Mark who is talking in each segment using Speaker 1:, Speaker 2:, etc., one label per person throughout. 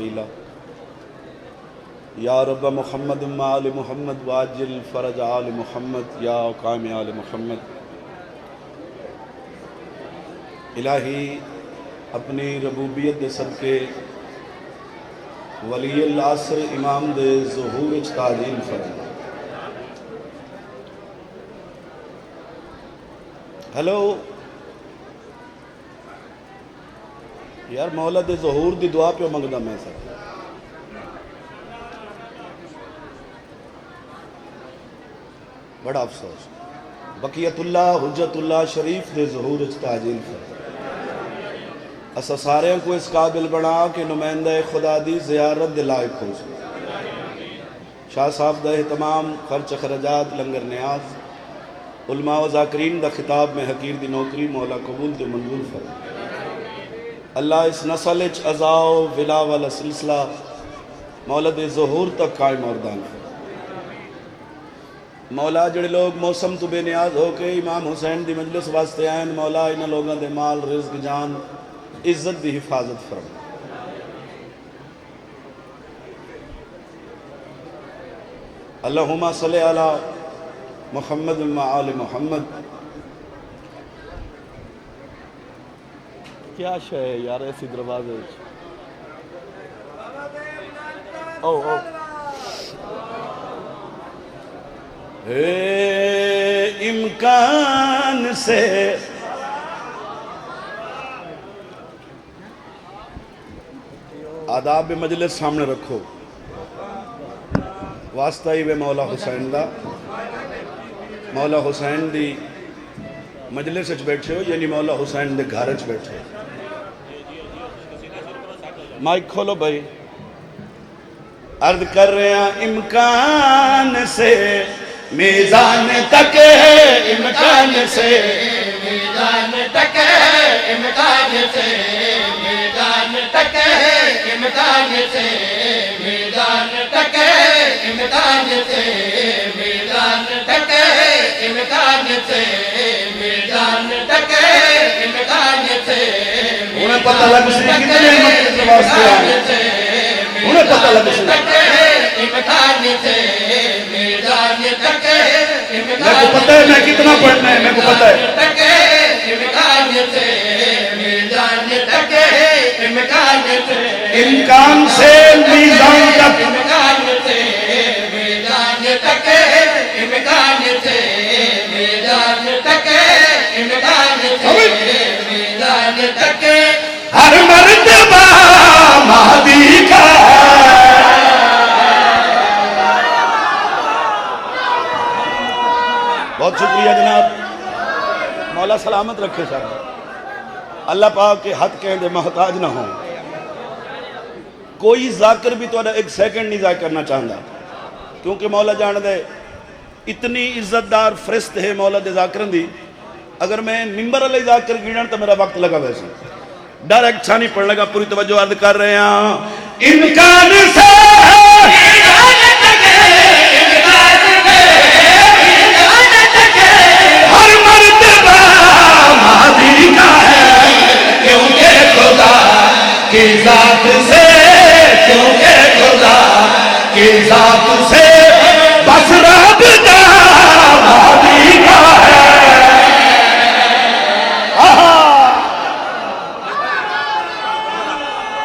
Speaker 1: तवीला या रब मुहम्मद आल मुहम्मद वाजिल फ़रज आल मुहम्मद या काम आल मुहम्मद। इलाही अपनी रबूबियत दे सदके वलील आसर इमाम दे ज़ुहूर ताजील फरमा। हेलो यार, मौला दे ज़ुहूर दी दुआ पे मंगदा मैं सर। बड़ा अफसोस बकियतुल्लाह हुज्जतुल्लाह शरीफ दे ज़ुहूर ताजील फरमा। असा सारे को इस काबिल बना कि नुमाइंदा खुदा दी ज़ियारत दे लायक हो सके। शाह साहब दा एहतमाम खर्च खरजात लंगर न्याज उलमा व ज़ाकिरीन दा खिताब में हकीर दी नौकरी मौला कबूल ते मंजूर फरमा। अल्लाह इस नस्ल च अज़ाओ विला वाला सिलसिला मौला दे ज़ुहूर तक कायम और दान फरमा। मौला जिहड़े लोग मौसम तो बेनियाज होके इमाम हुसैन दी मजलिस वास्ते आए, मौला इन्हां लोगों दे माल रिज़्क जान इज्जत दी हिफाजत फरमा। अल्लाहुम्मा सल्लि अला मुहम्मद व आल मुहम्मद। क्या शय है यार ऐसी दरवाजे ओ इम्कान से आदाब मजलिस सामने रखो। वास्ता ही वे मौला हुसैन दा, मौला हुसैन दी मजलिस च बैठे हो, यानी मौला हुसैन दे घर च बैठे हो। माइक खोलो भाई। अर्ज कर रहे हैं इम्कान से मीज़ान तक है, इम्कान से मीज़ान तक है, इम्कान से मीज़ान तक है, इम्कान से मीज़ान तक है, इम्कान से मीज़ान तक है, इम्कान से मीज़ान तक है, इम्कान से उन्हें पता लग सी कितने मत वास्ते आए, उन्हें पता लग सी इम्कान से मीज़ान तक है, मेरे को पता है मैं कितना पढ़ना है, मेरे को पता है। इम्कान से मीज़ान तक है, इम्कान से इम्कान से मीज़ान तक, इम्कान से मीज़ान तक है, इम्कान से मीज़ान तक है, इम्कान से मीज़ान तक हर मर्तबा महदी का। बहुत शुक्रिया जनाब, मौला सलामत रखे सर। अल्लाह पाक के हथ के दे मोहताज ना हो। कोई जाकिर भी तो एक सेकंड नहीं जाया करना चाहता, क्योंकि मौला जान दे इतनी इज्जतदार फरिश्त है मौला दे जाकिरन दी। अगर मैं मिंबर वाले जाकिर गिनन तो मेरा वक्त लगा, वैसे डायरेक्ट छानी पढ़ लगा। पूरी तवज्जो अर्ज कर रहे हैं इम्कान से हर मर्तबा महदी का है, क्योंकि खुदा की जात से, क्योंकि खुदा की जात से बस राबता महदी का है।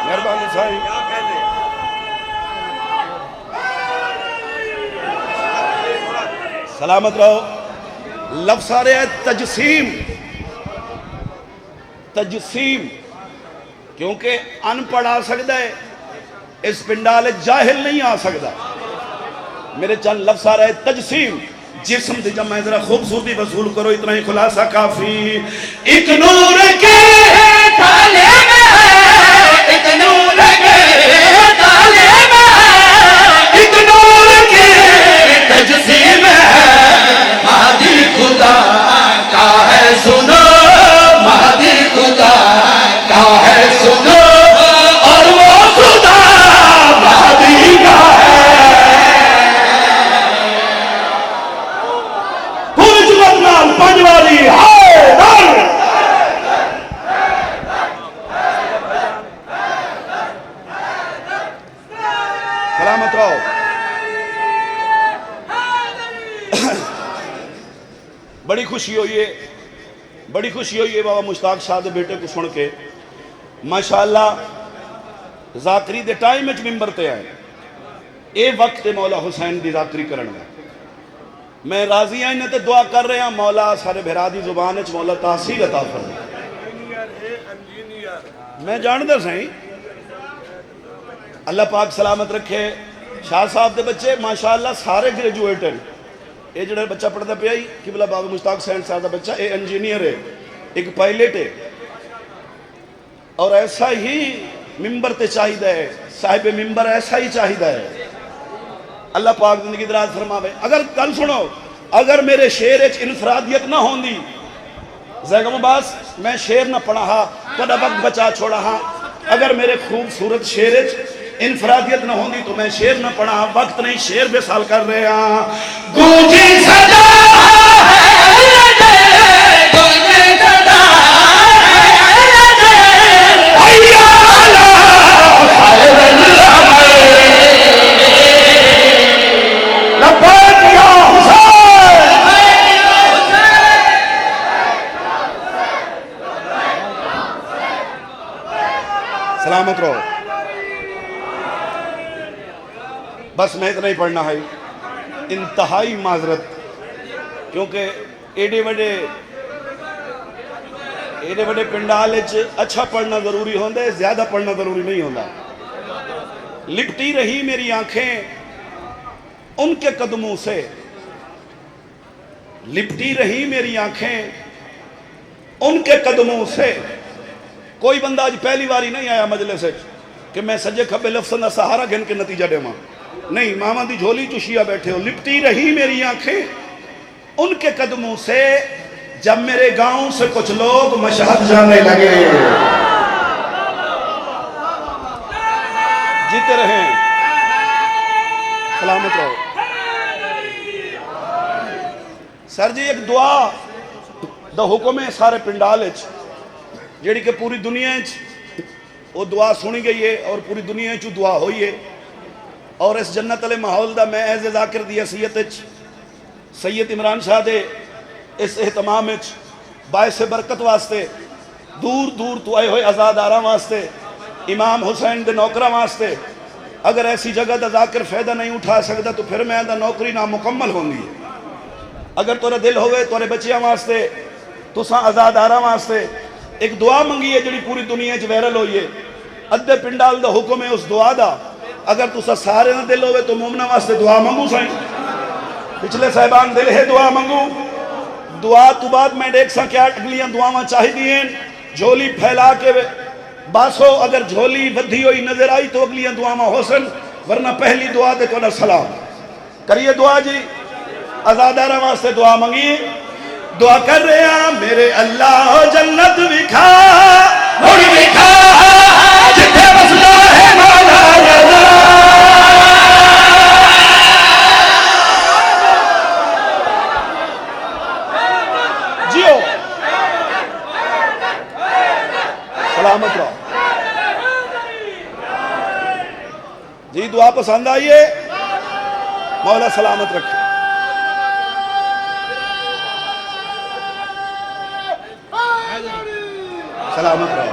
Speaker 1: मेहरबानी साहब, सलामत रहो। लफ्ज़ आ रहा है तजसीम, तजसीम, क्योंकि अनपढ़ आ सकता है, इस पिंडाल जाहिल नहीं आ सकता। मेरे चंद लफ्ज़ आ रहा है तजसीम, जिस्म दी जमा जरा खूबसूरती वसूल करो, इतना ही खुलासा काफी। एक नूर के ताले में है, एक नूर के ताले में है, एक नूर के तजसीम है, महदी खुदा का है सुनो, महदी खुदा का है सुनो, और वो खुदा महदी का है। पूरी जुमत नाल पंजवारी हाय सलामत रहो। बड़ी खुशी हुई है, बड़ी खुशी हुई है बाबा मुश्ताक शाह के बेटे को सुन के। माशाअल्लाह जाकरी दे टाइम में मिंबर ते आए, ये वक्त है मौला हुसैन की जाकरी करने का। मैं राजी हाँ, इन्हें तो दुआ कर रहे हैं मौला सारे भरा दी जुबान च मौला तासीर अता फरमाए। मैं जानदा सही, अल्लाह पाक सलामत रखे। शाह साहब के बच्चे माशाअल्लाह सारे ग्रेजुएट हैं। ये जो बच्चा पढ़ता पिया ही कि बोला बाबा मुश्ताक हुसैन साहब का बच्चा, ये इंजीनियर है, एक पायलट है। और ऐसा ही मिंबर ते चाहिदा है, साहिब मिंबर ऐसा ही चाहिदा है। अल्लाह पाक जिंदगी दराज फरमावे। अगर गल सुनो, अगर मेरे शेर इनफरादियत ना होंदी जैगम अब्बास, मैं शेर ना पढ़ा हा, तो वक्त बचा छोड़ा हा। अगर मेरे खूबसूरत शेर इनफरादियत ना होंदी तो मैं शेर ना पढ़ा, वक्त नहीं, शेर बेसाल कर रहे हैं। गूंजी सदा सलामत रहो। बस मैं इतना ही पढ़ना है, इंतहाई माजरत, क्योंकि एडे बड़े पिंडाल अच्छा पढ़ना जरूरी होता है, ज्यादा पढ़ना जरूरी नहीं होता। लिपटी रही मेरी आंखें उनके कदमों से, लिपटी रही मेरी आंखें उनके कदमों से। कोई बंदा आज पहली बार ही नहीं आया मजलिस कि मैं सज्जे खब्बे लफ्ज़ का सहारा गिन के नतीजा देवा, नहीं, मामा दी झोली चुशिया बैठे हो। लिपटी रही मेरी आंखें उनके कदमों से, जब मेरे गांव से कुछ लोग मशहद जाने लगे। जीते रहे, सलामत रहो। सर जी एक दुआ दा हुक्म है सारे पिंडाल जी कि पूरी दुनिया वो दुआ सुनी गई है और पूरी दुनिया च दुआ हुई है। और इस जन्नत वाले माहौल का मैं एज ए जाकिर दी हैसियत सैयद इमरान शाह दे इस एहतमाम बायस बरकत वास्ते, दूर दूर तो आए हुए आज़ादारा वास्ते, इमाम हुसैन के नौकरा वास्ते, अगर ऐसी जगह का जाकिर फायदा नहीं उठा सकता तो फिर मैं नौकरी नामुकम्मल होंगी। अगर तुरा दिल होवे तुरे बच्चों वास्ते, तुसा आज़ादारा वास्ते एक दुआ मंगी है जी पूरी दुनिया वायरल हुई है। अद्धे पिंडाल का हुक्म है उस दुआ का। अगर तुसा सारे ना दिल होवे तो मोमना वास्ते दुआ मंगू साईं, पिछले साहिबान दिल है दुआ मंगू। दुआ तो बाद मैं देख सा क्या अगलियां दुआवां चाहिए, झोली फैला के बासो। अगर झोली वधी हुई नजर आई तो अगलियां दुआवां हो सन, वरना पहली दुआ ते तुहाडा सलाम। करिए दुआ जी, आज़ादारा वास्ते दुआ मंगी। दुआ कर रहे हैं मेरे अल्लाह जन्नत विखा हुण विखा जिथे वसदा है मौला रज़ा। जियो सलामत रहो जी। दुआ पसंद आई है, मौला सलामत रखे। सलामत रहो।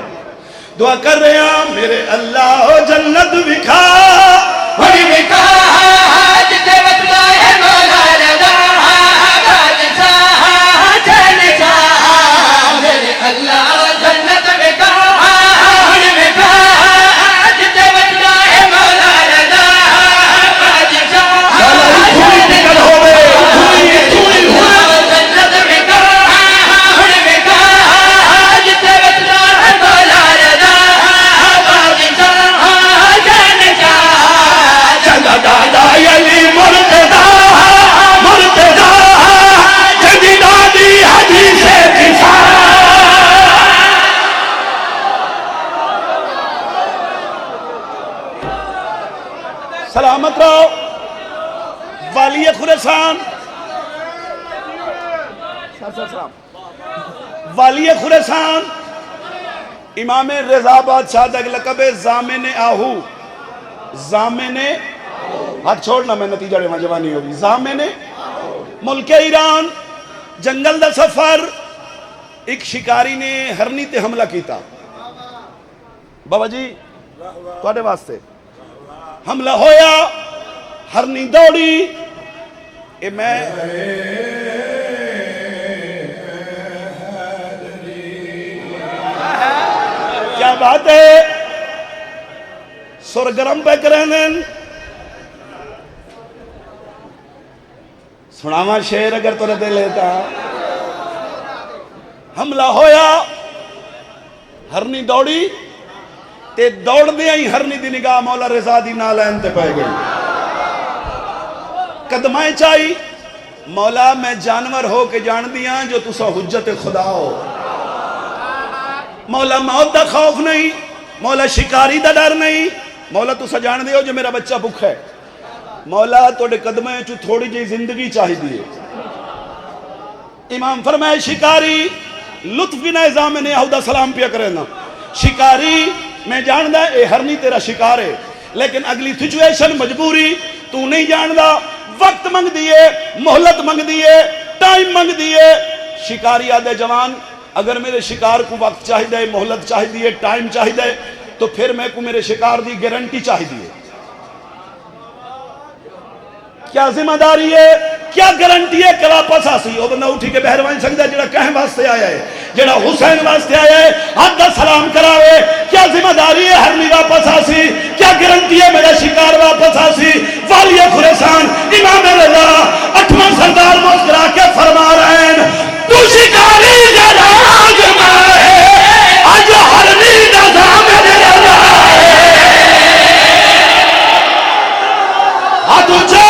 Speaker 1: दुआ कर रहे हैं मेरे अल्लाह जन्नत विखा हुण विखा जिथे वसदा है मौला रज़ा। बादशाह जन्नत मेरे अल्लाह जन्नत विखा हुण विखा जिथे वसदा है मौला रज़ा। बादशाह जन्नत होवे जन्नत विखा हुण विखा जिथे वसदा है मौला रज़ा। बादशाह जन्नत चंदा दादा अली मुर्तदा मुर्तदा जदी दादी हदीस दिशा। सलामत रहो। वालिय खुरासान, वालिय खुरासान इमाम रज़ा बादशाह का लक़ब है ज़ामिन आहू। ज़ामिन हाथ छोड़ना, मैं नतीजा देवा जवानी होगी। जामे ने मुल्क ईरान जंगल दा सफर, एक शिकारी ने हरनी ते हमला किया। बाबा जी तुहाडे वास्ते हमला होया, हरनी दौड़ी, ए मैं क्या बात है, सुर गरम पे करें। सुनावा शेर अगर तुरे दिल लेता। हमला होया, हरनी दौड़ी ते दौड़दे ही हरनी दी निगाह मौला रिजा दी नालैन ते पै गई। कदमाए चाई, मौला मैं जानवर हो के जान दिया जो तुसा हुज्जत खुदा हो। मौला मौत दा खौफ नहीं, मौला शिकारी दा डर नहीं, मौला तुसा जान दे हो जो मेरा बच्चा भुखा है। मौला तोड़े कदमें चू थोड़ी जी जिंदगी चाहिए। इमाम फरमाए शिकारी लुत्फ बिना इज़ाम ने यहूदा सलाम पिया करे ना। शिकारी मैं जानदा ए हरनी तेरा शिकार है, लेकिन अगली सिचुएशन मजबूरी तू नहीं जानदा, वक्त मंग दिए, मोहलत मंग दिए, टाइम मंग दिए। शिकारी आदे जवान अगर मेरे शिकार को वक्त चाहिए, मोहलत चाहिए, टाइम चाहिए, तो फिर मैं को मेरे शिकार की गारंटी चाहिए। क्या जिम्मेदारी है, क्या गारंटी है कि वापस आसी? वो बंदा उठी के बहर बन सकता है जो कह वास्ते आया है, जो हुसैन वास्ते आया है, हाथ का सलाम करावे। क्या जिम्मेदारी है हरनी वापस आसी? क्या गारंटी है मेरा शिकार वापस आसी? वाली खुरासान इमाम रज़ा 8वां सरदार मुस्कुरा के फरमा रहे हैं, तू शिकारी जराग में है, आज हरनी नज़ाम रज़ा है। हाथ ऊंचे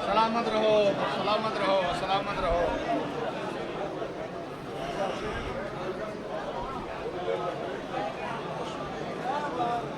Speaker 2: सलामत रहो, सलामत रहो, सलामत रहो।